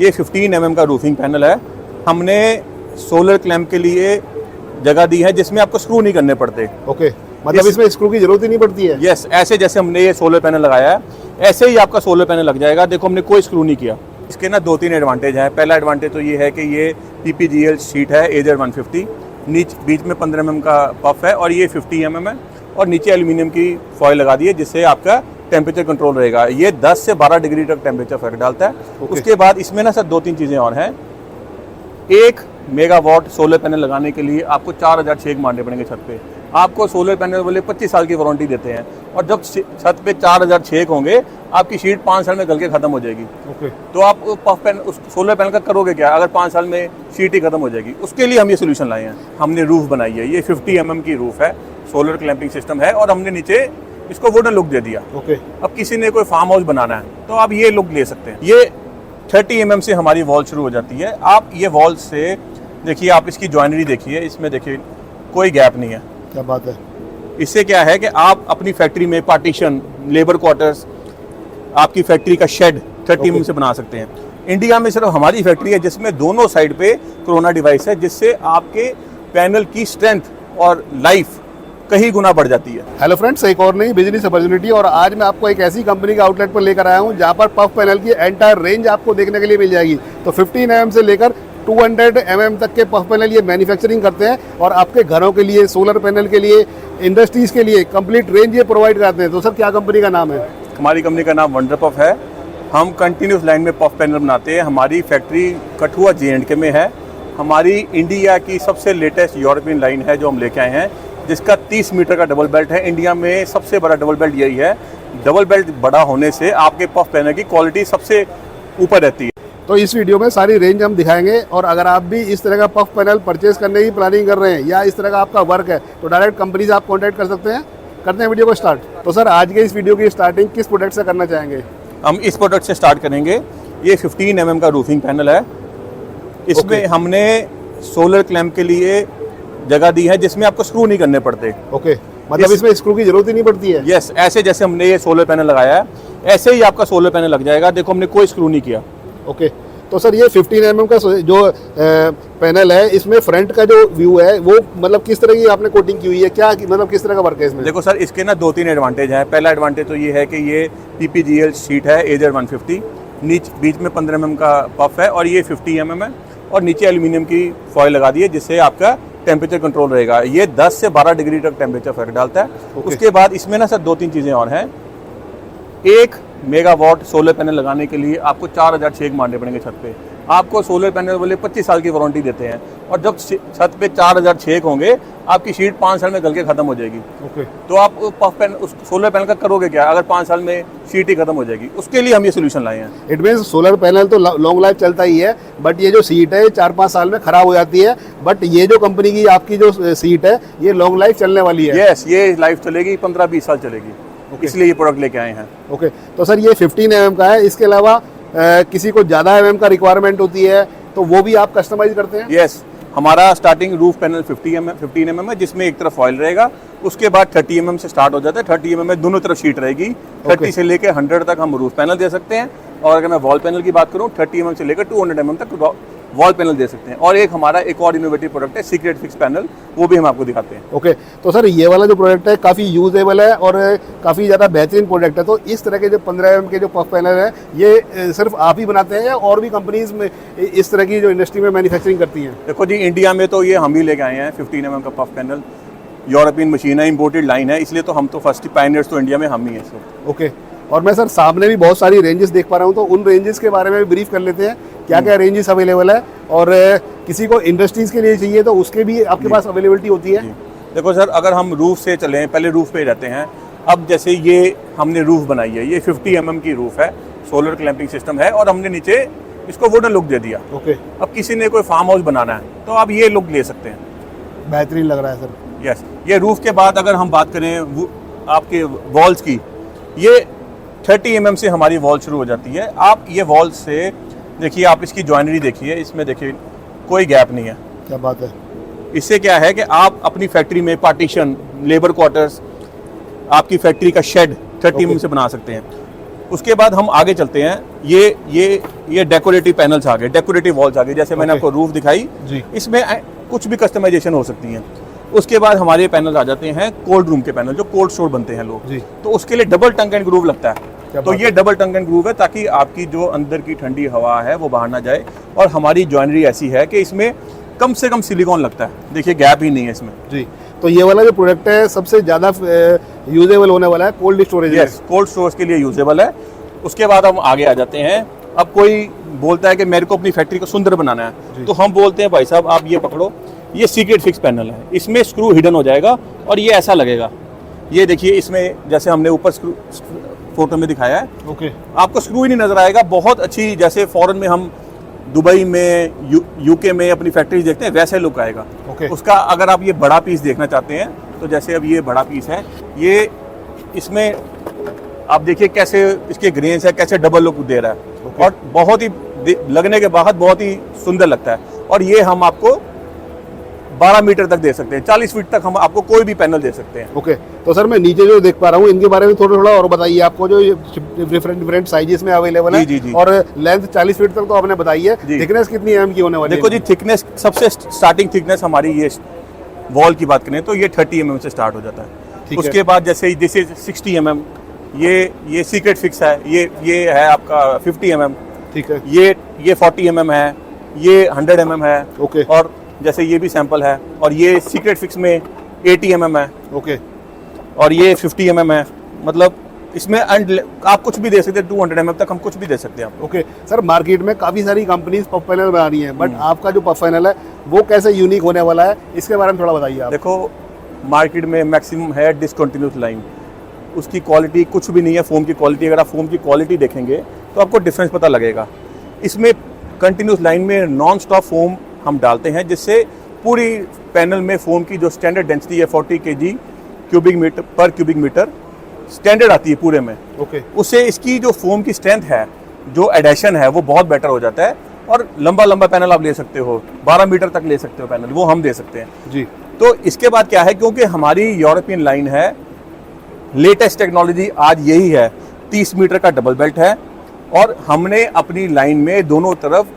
ये 15 mm का roofing panel है। हमने सोलर क्लैंप के लिए जगह दी है जिसमें आपको स्क्रू नहीं करने पड़ते। ओके, मतलब इसमें स्क्रू की जरूरत ही नहीं पड़ती है। यस, ऐसे जैसे हमने ये सोलर पैनल लगाया है ऐसे ही आपका सोलर पैनल लग जाएगा। देखो हमने कोई स्क्रू नहीं किया। इसके ना 2-3 एडवांटेज हैं। पहला एडवांटेज तो ये है कि ये PPGL शीट है AZ 150, बीच में 15 mm का पफ है और ये 50 mm है और नीचे एल्यूमिनियम की फॉइल लगा दी है जिससे आपका टेम्परेचर कंट्रोल रहेगा। ये 10 से 12 डिग्री तक टेम्परेचर फर्क डालता है। उसके बाद इसमें ना सर 2-3 चीज़ें और हैं। 1 मेगावाट सोलर पैनल लगाने के लिए आपको 4000 छेक मारने पड़ेंगे छत पे। आपको सोलर पैनल वाले 25 साल की वारंटी देते हैं और जब छत पे 4000 छेक होंगे आपकी शीट 5 साल में गल के खत्म हो जाएगी। ओके, तो आप पफ पैनल उस सोलर पैनल का करोगे क्या अगर 5 साल में शीट ही खत्म हो जाएगी। उसके लिए हम ये सोल्यूशन लाए हैं। हमने रूफ बनाई है, ये 50 mm की रूफ है, सोलर क्लैंपिंग सिस्टम है और हमने नीचे इसको वुडन लुक दे दिया। ओके, अब किसी ने कोई फार्म हाउस बनाना है तो आप ये लुक ले सकते हैं। ये 30 mm से हमारी वॉल शुरू हो जाती है। आप ये वॉल से देखिए, आप इसकी जॉइनरी देखिए, इसमें देखिए कोई गैप नहीं है। क्या बात है। इससे क्या है कि आप अपनी फैक्ट्री में पार्टीशन, लेबर क्वार्टर्स, आपकी फैक्ट्री का शेड 30 mm से बना सकते हैं। इंडिया में सिर्फ हमारी फैक्ट्री है जिसमें दोनों साइड पे कोरोना डिवाइस है जिससे आपके पैनल की स्ट्रेंथ और लाइफ कहीं गुना बढ़ जाती है। हेलो फ्रेंड्स, एक और नई बिजनेस अपॉर्चुनिटी और आज मैं आपको एक ऐसी कंपनी का आउटलेट पर लेकर आया हूं जहां पर पफ पैनल की एंटायर रेंज आपको देखने के लिए मिल जाएगी। तो 15 mm से लेकर 200 mm तक के पफ पैनल ये मैन्युफैक्चरिंग करते हैं और आपके घरों के लिए, सोलर पैनल के लिए, इंडस्ट्रीज के लिए कंप्लीट रेंज ये प्रोवाइड करते हैं। तो सर क्या कंपनी का नाम है? हमारी कंपनी का नाम वंडर पफ है। हम कंटिन्यूस लाइन में पफ पैनल बनाते हैं। हमारी फैक्ट्री कठुआ J&K में है। हमारी इंडिया की सबसे लेटेस्ट यूरोपियन लाइन है जो हम लेके आए हैं जिसका 30 मीटर का डबल बेल्ट है। इंडिया में सबसे बड़ा डबल बेल्ट यही है। डबल बेल्ट बड़ा होने से आपके पफ पैनल की क्वालिटी सबसे ऊपर रहती है। तो इस वीडियो में सारी रेंज हम दिखाएंगे और अगर आप भी इस तरह का पफ पैनल परचेज करने की प्लानिंग कर रहे हैं या इस तरह का आपका वर्क है तो डायरेक्ट कंपनी से आप कॉन्टैक्ट कर सकते हैं। करते हैं वीडियो को स्टार्ट। तो सर आज के इस वीडियो की स्टार्टिंग किस प्रोडक्ट से करना चाहेंगे? हम इस प्रोडक्ट से स्टार्ट करेंगे। ये 15 mm का रूफिंग पैनल है। इसमें हमने सोलर क्लैंप के लिए जगह दी है जिसमें आपको स्क्रू नहीं करने पड़ते। ओके, मतलब इसमें स्क्रू की जरूरत ही नहीं पड़ती है। यस, ऐसे जैसे हमने ये सोलर पैनल लगाया है ऐसे ही आपका सोलर पैनल लग जाएगा। देखो हमने कोई स्क्रू नहीं किया। ओके, तो सर ये 15 mm का जो पैनल है इसमें फ्रंट का जो व्यू है वो मतलब किस तरह की आपने कोटिंग की हुई है, क्या मतलब किस तरह का वर्क है इसमें? देखो सर, इसके ना 2-3 एडवांटेज हैं। पहला एडवांटेज तो ये है कि ये PPGL शीट है AZ 150, बीच में 15 mm का पफ है और ये 50 mm है और नीचे एल्यूमिनियम की फॉइल लगा दी है जिससे आपका टेम्परेचर कंट्रोल रहेगा। ये 10 से 12 डिग्री तक टेम्परेचर फर्क डालता है। उसके बाद इसमें ना सर 2-3 चीज़ें और हैं। 1 मेगावाट सोलर पैनल लगाने के लिए आपको 4000 छेक मारने पड़ेंगे छत पे। आपको सोलर पैनल वाले 25 साल की वारंटी देते हैं और जब छत पे 4000 छेक होंगे आपकी शीट 5 साल में गल के खत्म हो जाएगी। ओके, तो आप पफ पैनल उस सोलर पैनल का करोगे क्या अगर 5 साल में शीट ही खत्म हो जाएगी। उसके लिए हम ये सोल्यूशन लाए हैं। इट मीन्स सोलर पैनल तो लॉन्ग लाइफ चलता ही है बट ये जो सीट है 4-5 साल में खराब हो जाती है, बट ये जो कंपनी की आपकी जो सीट है ये लॉन्ग लाइफ चलने वाली है। यस, ये लाइफ चलेगी, 15-20 साल चलेगी। इसलिए ये प्रोडक्ट लेके आए हैं। ओके, तो सर ये 15 mm का है। इसके अलावा किसी को ज़्यादा mm का रिक्वायरमेंट होती है तो वो भी आप कस्टमाइज करते हैं? यस, हमारा स्टार्टिंग रूफ पैनल 15 mm है जिसमें एक तरफ फॉइल रहेगा। उसके बाद 30 mm से स्टार्ट हो जाता है। 30 mm में दोनों तरफ शीट रहेगी। 30 से लेकर 100 तक हम रूफ पैनल दे सकते हैं और अगर मैं वॉल पैनल की बात करूँ 30 mm से लेकर 200 mm तक वॉल पैनल दे सकते हैं। और हमारा एक और इनोवेटिव प्रोडक्ट है सीक्रेट फिक्स पैनल, वो भी हम आपको दिखाते हैं। ओके, तो सर ये वाला जो प्रोडक्ट है काफ़ी यूजेबल है और काफ़ी ज़्यादा बेहतरीन प्रोडक्ट है। तो इस तरह के जो 15 mm के जो पफ पैनल है ये सिर्फ आप ही बनाते हैं या और भी कंपनीज में इस तरह की जो इंडस्ट्री में मैन्युफैक्चरिंग करती हैं? देखो जी, इंडिया में तो ये हम ही लेके आए हैं 15 mm का पफ पैनल। यूरोपियन मशीन है, इम्पोर्टेड लाइन है, इसलिए तो हम तो फर्स्ट पायनियर्स तो इंडिया में हम ही हैं सर। ओके, और मैं सर सामने भी बहुत सारी रेंजेस देख पा रहा हूँ तो उन रेंजेस के बारे में भी ब्रीफ कर लेते हैं। क्या क्या रेंजेस अवेलेबल है और किसी को इंडस्ट्रीज के लिए चाहिए तो उसके भी आपके पास अवेलेबिलिटी होती है? देखो सर, अगर हम रूफ से चलें, पहले रूफ पे रहते हैं। अब जैसे ये हमने रूफ बनाई है, ये 50 mm की रूफ है, सोलर क्लैंपिंग सिस्टम है और हमने नीचे इसको वुडन लुक दे दिया। ओके, अब किसी ने कोई फार्म हाउस बनाना है तो आप ये लुक ले सकते हैं। बेहतरीन लग रहा है सर। यस, ये रूफ के बाद अगर हम बात करें आपके वॉल्स की, ये 30 mm से हमारी वॉल शुरू हो जाती है। आप ये वॉल से देखिए, आप इसकी जॉइनरी देखिए, इसमें देखिए कोई गैप नहीं है। क्या बात है। इससे क्या है कि आप अपनी फैक्ट्री में पार्टीशन, लेबर क्वार्टर्स, आपकी फैक्ट्री का शेड 30 mm से बना सकते हैं। उसके बाद हम आगे चलते हैं, ये डेकोरेटिव पैनल्स आ गए, डेकोरेटिव वॉल्स आ गए, जैसे मैंने आपको रूफ दिखाई जी। इसमें कुछ भी कस्टमाइजेशन हो सकती है। उसके बाद हमारे पैनल आ जाते हैं कोल्ड रूम के पैनल, जो कोल्ड स्टोर बनते हैं लोग, तो उसके लिए डबल टंग एंड ग्रूव लगता है। तो ये डबल टंग एंड ग्रूव है ताकि आपकी जो अंदर की ठंडी हवा है वो बाहर ना जाए। और हमारी जॉइनरी ऐसी है कि इसमें कम से कम सिलिकॉन लगता है, देखिए गैप ही नहीं है इसमें जी। तो ये वाला जो प्रोडक्ट है सबसे ज़्यादा यूजेबल होने वाला है cold storage. Yes, cold storage के लिए यूजेबल है। उसके बाद हम आगे आ जाते हैं। अब कोई बोलता है कि मेरे को अपनी फैक्ट्री को सुंदर बनाना है, तो हम बोलते हैं भाई साहब आप ये पकड़ो, ये सीक्रेट फिक्स पैनल है, इसमें स्क्रू हिडन हो जाएगा और ये ऐसा लगेगा। ये देखिए इसमें जैसे हमने ऊपर स्क्रू फोटो में दिखाया है, ओके, आपको स्क्रू ही नहीं नजर आएगा। बहुत अच्छी, जैसे फॉरेन में हम दुबई में यूके में अपनी फैक्ट्री देखते हैं वैसे लुक आएगा। ओके। उसका अगर आप ये बड़ा पीस देखना चाहते हैं तो जैसे अब ये बड़ा पीस है, ये इसमें आप देखिए कैसे इसके ग्रेन्स है, कैसे डबल लुक दे रहा है और बहुत ही लगने के बाद बहुत ही सुंदर लगता है। और ये हम आपको 12 मीटर तक दे सकते हैं, 40 फीट तक हम आपको कोई भी पैनल दे सकते हैं। ओके। तो सर मैं नीचे जो देख पा रहा हूँ इनके बारे में थोड़ा और बताइए, आपको जो डिफरेंट साइजेस में अवेलेबल है। जी। और लेंथ 40 फीट तक तो आपने बताई है, थिकनेस कितनी एम की होने वाली है? देखो जी, थिकनेस सबसे स्टार्टिंग थिकनेस हमारी ये वॉल की बात करें तो ये 30 mm से स्टार्ट हो जाता है। उसके बाद जैसे दिस इज 60 mm, ये सीक्रेट फिक्स है, ये है आपका 50 mm, ठीक है। ये 40 mm है, ये 100 mm है। ओके। और जैसे ये भी सैंपल है, और ये सीक्रेट फिक्स में 80 mm है। ओके। और ये 50 mm है। मतलब इसमें आप कुछ भी दे सकते हैं, 200 mm तक हम कुछ भी दे सकते हैं आप। ओके सर, मार्केट में काफ़ी सारी कंपनीज पफ पैनल बना रही हैं, बट आपका जो पफ पैनल है वो कैसे यूनिक होने वाला है, इसके बारे में थोड़ा बताइए आप। देखो मार्केट में मैक्सिमम है डिसकंटिन्यूस लाइन, उसकी क्वालिटी कुछ भी नहीं है। फोम की क्वालिटी, अगर आप फोम की क्वालिटी देखेंगे तो आपको डिफरेंस पता लगेगा। इसमें कंटिन्यूस लाइन में नॉन स्टॉप फोम हम डालते हैं, जिससे पूरी पैनल में फोम की जो स्टैंडर्ड डेंसिटी है 40 kg क्यूबिक मीटर पर क्यूबिक मीटर स्टैंडर्ड आती है पूरे में। ओके। उससे इसकी जो फोम की स्ट्रेंथ है, जो एडेशन है, वो बहुत बेटर हो जाता है। और लंबा पैनल आप ले सकते हो, 12 मीटर तक ले सकते हो पैनल, वो हम दे सकते हैं जी। तो इसके बाद क्या है, क्योंकि हमारी यूरोपियन लाइन है, लेटेस्ट टेक्नोलॉजी आज यही है, 30 मीटर का डबल बेल्ट है। और हमने अपनी लाइन में दोनों तरफ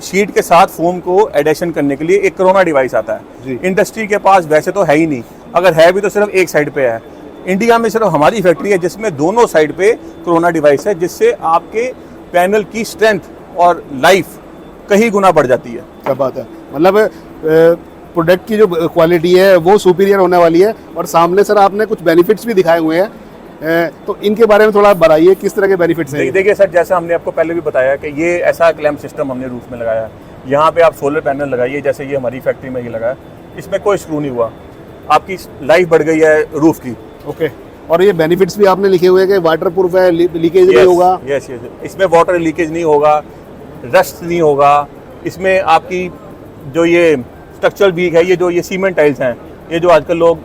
शीट के साथ फोम को एडेशन करने के लिए एक कोरोना डिवाइस आता है। इंडस्ट्री के पास वैसे तो है ही नहीं, अगर है भी तो सिर्फ एक साइड पे है। इंडिया में सिर्फ हमारी फैक्ट्री है जिसमें दोनों साइड पे कोरोना डिवाइस है, जिससे आपके पैनल की स्ट्रेंथ और लाइफ कहीं गुना बढ़ जाती है। क्या बात है, मतलब प्रोडक्ट की जो क्वालिटी है वो सुपीरियर होने वाली है। और सामने सर आपने कुछ बेनिफिट्स भी दिखाए हुए हैं, तो इनके बारे में थोड़ा बताइए किस तरह के बेनिफिट्स हैं। देखिए सर, जैसा हमने आपको पहले भी बताया कि ये ऐसा क्लैम्प सिस्टम हमने रूफ में लगाया है। यहाँ पे आप सोलर पैनल लगाइए, जैसे ये हमारी फैक्ट्री में ही लगा है, इसमें कोई स्क्रू नहीं हुआ, आपकी लाइफ बढ़ गई है रूफ की। ओके। और ये बेनिफिट्स भी आपने लिखे हुए हैं कि वाटर प्रूफ है, लीकेज नहीं होगा। यस, इसमें वाटर लीकेज नहीं होगा, रस्ट नहीं होगा। इसमें आपकी जो ये स्ट्रक्चरल वीक है, ये सीमेंट टाइल्स हैं, ये जो आजकल लोग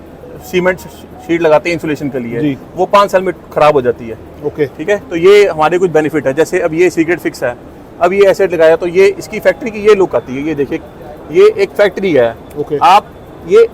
सीमेंट शीट लगाते हैं इंसुलेशन के लिए, वो 5 साल में खराब हो जाती है। ओके। ठीक है, तो ये हमारे कुछ बेनिफिट है। जैसे अब ये सीक्रेट फिक्स है, अब ये एसेट लगाया तो ये इसकी फैक्ट्री की ये लुक आती है। ये देखिए, ये एक फैक्ट्री है। ओके। आप ये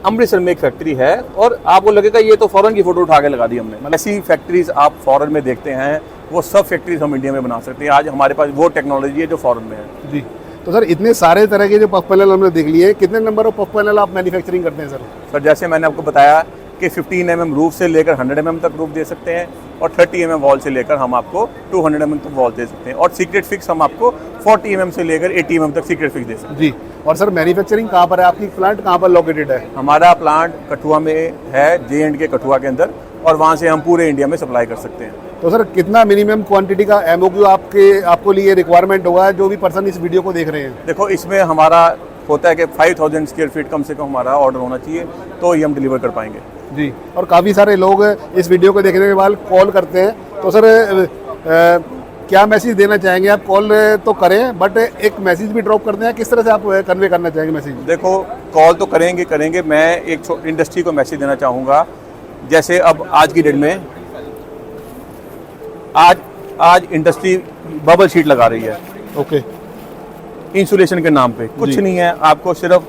अमृतसर में एक फैक्ट्री है और आपको लगेगा ये तो फॉरेन की फोटो उठा के लगा दी हमने। ऐसी फैक्ट्रीज आप फॉरेन में देखते हैं, वो सब फैक्ट्रीज हम इंडिया में बना सकते हैं। आज हमारे पास वो टेक्नोलॉजी है जो फॉरेन में है। जी। तो सर इतने सारे तरह के जो पफ पैनल हमने देख लिए, कितने नंबर ऑफ पफ पैनल आप मैन्युफैक्चरिंग करते हैं सर? सर जैसे मैंने आपको बताया कि 15 mm रूफ से लेकर 100 mm तक रूफ दे सकते हैं, और 30 mm वॉल से लेकर हम आपको 200 mm तक वॉल दे सकते हैं, और सीक्रेट फिक्स हम आपको 40 mm से लेकर 80 mm तक सीक्रेट फिक्स दे सकते हैं। जी। और सर मैन्युफैक्चरिंग कहाँ पर है, आपकी प्लांट कहाँ पर लोकेटेड है? हमारा प्लांट कठुआ में है, J&K कठुआ के अंदर, और वहाँ से हम पूरे इंडिया में सप्लाई कर सकते हैं। तो सर कितना मिनिमम क्वांटिटी का MOQ आपको लिए रिक्वायरमेंट होगा, जो भी पर्सन इस वीडियो को देख रहे हैं? देखो इसमें हमारा होता है कि 5000 स्क्वायर फीट कम से कम हमारा ऑर्डर होना चाहिए, तो ही हम डिलीवर कर पाएंगे। जी। और काफ़ी सारे लोग इस वीडियो को देखने के बाद कॉल करते हैं, तो सर क्या मैसेज देना चाहेंगे आप? कॉल तो करें, बट एक मैसेज भी ड्रॉप करते हैं, किस तरह से आप कन्वे करना चाहेंगे मैसेज? देखो कॉल तो करेंगे, मैं एक इंडस्ट्री को मैसेज देना चाहूँगा। जैसे अब आज की डेट में आज इंडस्ट्री बबल शीट लगा रही है। ओके। इंसुलेशन के नाम पे कुछ नहीं है, आपको सिर्फ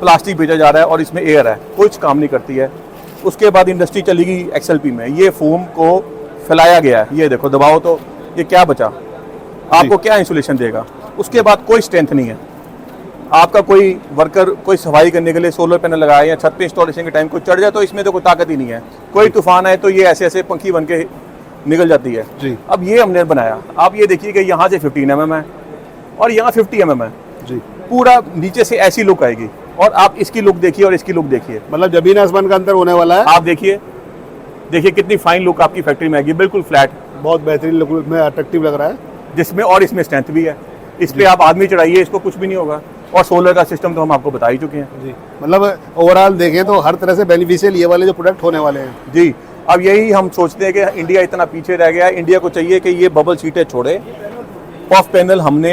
प्लास्टिक भेजा जा रहा है और इसमें एयर है, कुछ काम नहीं करती है। उसके बाद इंडस्ट्री चलेगी XLP में, ये फोम को फैलाया गया है, ये देखो दबाओ तो ये क्या बचा, आपको क्या इंसुलेशन देगा। उसके बाद कोई स्ट्रेंथ नहीं है। आपका कोई वर्कर कोई सफाई करने के लिए सोलर पैनल लगाया या छत पे इंस्टॉलेशन के टाइम कोई चढ़ जाए तो इसमें तो कोई ताकत ही नहीं है। कोई तूफान आए तो ये ऐसे ऐसे पंखी बन के निकल जाती है जी। अब ये हमने बनाया, आप ये देखिए कि यहाँ से 15 mm है और यहाँ 50 mm है जी। पूरा नीचे से ऐसी लुक आएगी। और आप इसकी लुक देखिए और इसकी लुक देखिए, मतलब जमीन आसमान का अंतर होने वाला है। आप देखिए कितनी फाइन लुक आपकी फैक्ट्री में आएगी, बिल्कुल फ्लैट, बहुत बेहतरीन लुक में अट्रैक्टिव लग रहा है। जिसमें और इसमें स्ट्रेंथ भी है। इस पे आप आदमी चढ़ाइए, इसको कुछ भी नहीं होगा। और सोलर का सिस्टम तो हम आपको बता ही चुके हैं जी। मतलब ओवरऑल देखें तो हर तरह से बेनिफिशियल ये वाले जो प्रोडक्ट होने वाले हैं जी। अब यही हम सोचते हैं कि इंडिया इतना पीछे रह गया है, इंडिया को चाहिए कि ये बबल शीटें छोड़े। पफ पैनल हमने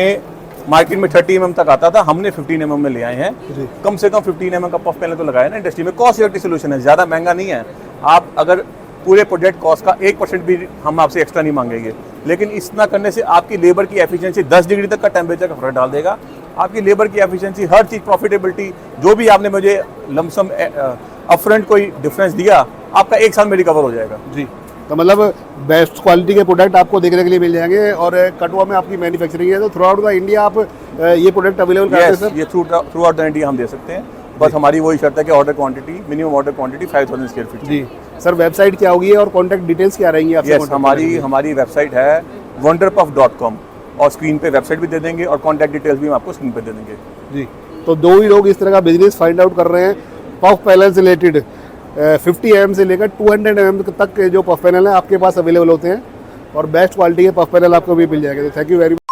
मार्केट में 30 mm तक आता था, हमने 15 mm में ले आए हैं। जी। कम से कम 15 mm का पफ पैनल तो लगाया ना इंडस्ट्री में। कॉस्ट इफेक्टिव सोल्यूशन है, ज़्यादा महंगा नहीं है। आप अगर पूरे प्रोजेक्ट कॉस्ट का 1% भी हम आपसे एक्स्ट्रा नहीं मांगेंगे, लेकिन इतना करने से आपकी लेबर की एफिशिएंसी 10 डिग्री तक का टेम्परेचर का फर्क डाल देगा। आपकी लेबर की एफिशिएंसी, हर चीज़, प्रॉफिटेबिलिटी, जो भी आपने मुझे लमसम अपफ्रंट कोई डिफरेंस दिया, आपका 1 साल में रिकवर हो जाएगा जी। तो मतलब बेस्ट क्वालिटी के प्रोडक्ट आपको देखने के लिए मिल जाएंगे। और कटवा में आपकी मैन्युफैक्चरिंग है, तो थ्रू आउट द इंडिया आप ये प्रोडक्ट अवेलेबल करते हैं सर? ये थ्रू आउट द इंडिया हम दे सकते हैं। बस हमारी वही शर्त है कि order quantity, minimum order quantity 5000 square feet. जी सर, वेबसाइट क्या होगी और कॉन्टैक्ट डिटेल्स क्या रहेंगी आपसे? यस, हमारी वेबसाइट है wonderpuff.com और स्क्रीन पे वेबसाइट भी दे देंगे और कॉन्टैक्ट डिटेल्स भी हम आपको स्क्रीन पे दे देंगे जी। तो दो ही लोग इस तरह का बिजनेस फाइंड आउट कर रहे हैं। पफ पैनल से रिलेटेड 50 mm से लेकर 200 mm तक के जो पफ पैनल हैं आपके पास अवेलेबल होते हैं और बेस्ट क्वालिटी के पफ पैनल आपको भी मिल जाएंगे। तो थैंक यू वेरी मच।